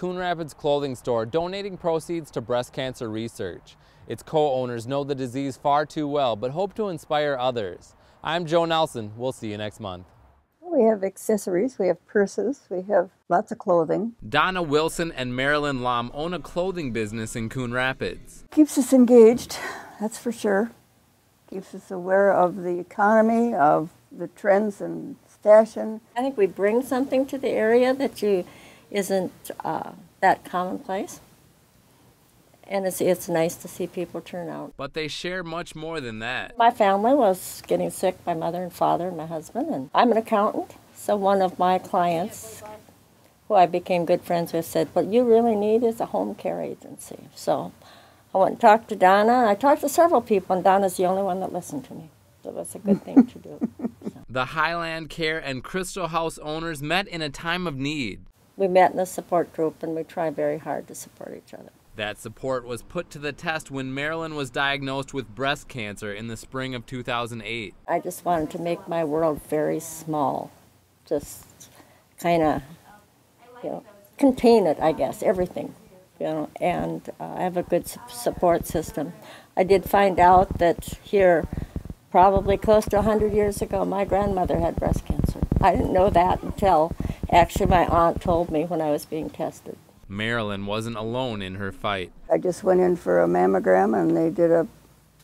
Coon Rapids clothing store donating proceeds to breast cancer research. Its co-owners know the disease far too well, but hope to inspire others. I'm Joe Nelson. We'll see you next month. We have accessories, we have purses, we have lots of clothing. Donna Wilson and Marilyn Lom own a clothing business in Coon Rapids. Keeps us engaged, that's for sure. Keeps us aware of the economy, of the trends and fashion. I think we bring something to the area that isn't that commonplace. And it's nice to see people turn out. But they share much more than that. My family was getting sick, my mother and father and my husband, and I'm an accountant. So one of my clients, who I became good friends with, said, what you really need is a home care agency. So I went and talked to Donna. I talked to several people, and Donna's the only one that listened to me. So that's a good thing to do. So. The Highland Care and Crystal House owners met in a time of need. We met in a support group, and we tried very hard to support each other. That support was put to the test when Marilyn was diagnosed with breast cancer in the spring of 2008. I just wanted to make my world very small, just kind of, contain it, I guess, everything, and I have a good support system. I did find out that here, probably close to 100 years ago, my grandmother had breast cancer. I didn't know that until actually my aunt told me when I was being tested. Marilyn wasn't alone in her fight. I just went in for a mammogram and they did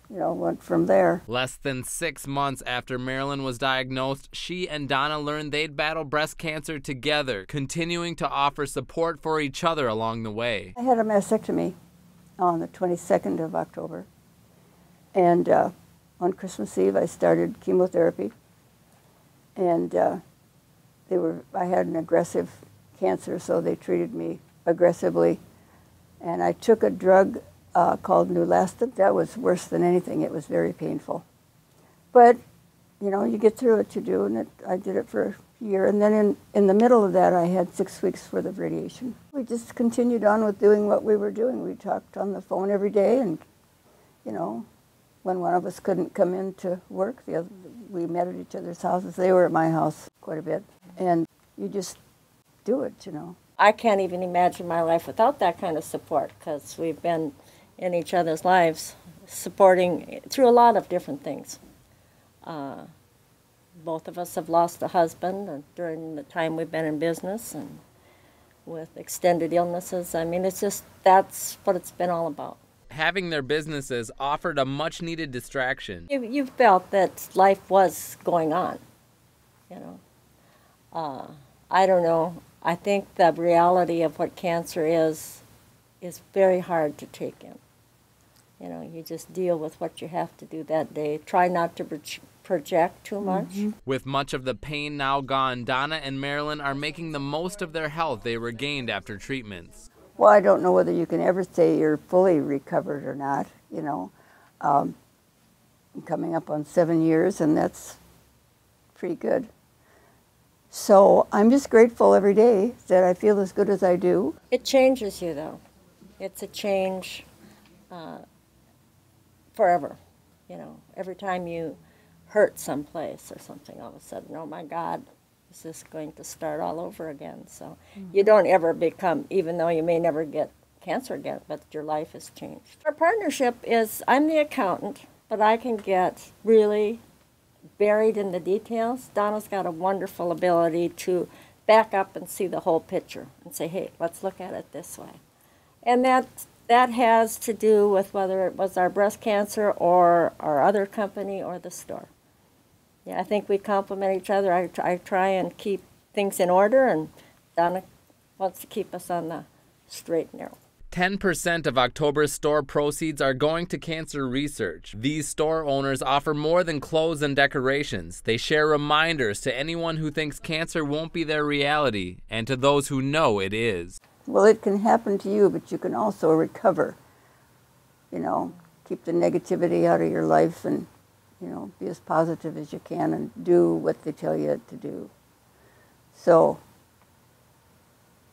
went from there. Less than 6 months after Marilyn was diagnosed, she and Donna learned they'd battle breast cancer together, continuing to offer support for each other along the way. I had a mastectomy on the 22nd of October. And on Christmas Eve, I started chemotherapy. And I had an aggressive cancer, so they treated me aggressively, and I took a drug called Neulasta. That was worse than anything. It was very painful. But, you get through it, you do, and I did it for a year. And then in the middle of that, I had 6 weeks worth of radiation. We just continued on with doing what we were doing. We talked on the phone every day, and, when one of us couldn't come in to work, we met at each other's houses. They were at my house quite a bit. And you just do it, I can't even imagine my life without that kind of support, because we've been in each other's lives supporting through a lot of different things. Both of us have lost a husband during the time we've been in business, and with extended illnesses. I mean, that's what it's been all about. Having their businesses offered a much-needed distraction. You felt that life was going on, I don't know. I think the reality of what cancer is very hard to take in. You just deal with what you have to do that day. Try not to project too much. Mm-hmm. With much of the pain now gone, Donna and Marilyn are making the most of their health they regained after treatments. Well, I don't know whether you can ever say you're fully recovered or not, I'm coming up on 7 years, and that's pretty good. So I'm just grateful every day that I feel as good as I do. It changes you, though. It's a change forever. Every time you hurt someplace or something, all of a sudden, oh my God, is this going to start all over again? So you don't ever become, even though you may never get cancer again, but your life has changed. Our partnership is, I'm the accountant, but I can get really buried in the details. Donna's got a wonderful ability to back up and see the whole picture and say, hey, let's look at it this way. And that has to do with whether it was our breast cancer or our other company or the store. Yeah, I think we complement each other. I try and keep things in order, and Donna wants to keep us on the straight and narrow. 10% of October's store proceeds are going to cancer research. These store owners offer more than clothes and decorations. They share reminders to anyone who thinks cancer won't be their reality, and to those who know it is. Well, it can happen to you, but you can also recover. Keep the negativity out of your life, and, be as positive as you can and do what they tell you to do. So,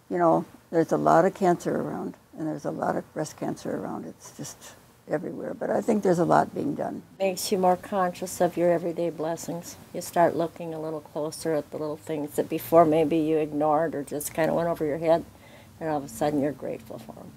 there's a lot of cancer around. And there's a lot of breast cancer around. It's just everywhere. But I think there's a lot being done. Makes you more conscious of your everyday blessings. You start looking a little closer at the little things that before maybe you ignored or just kind of went over your head. and all of a sudden you're grateful for them.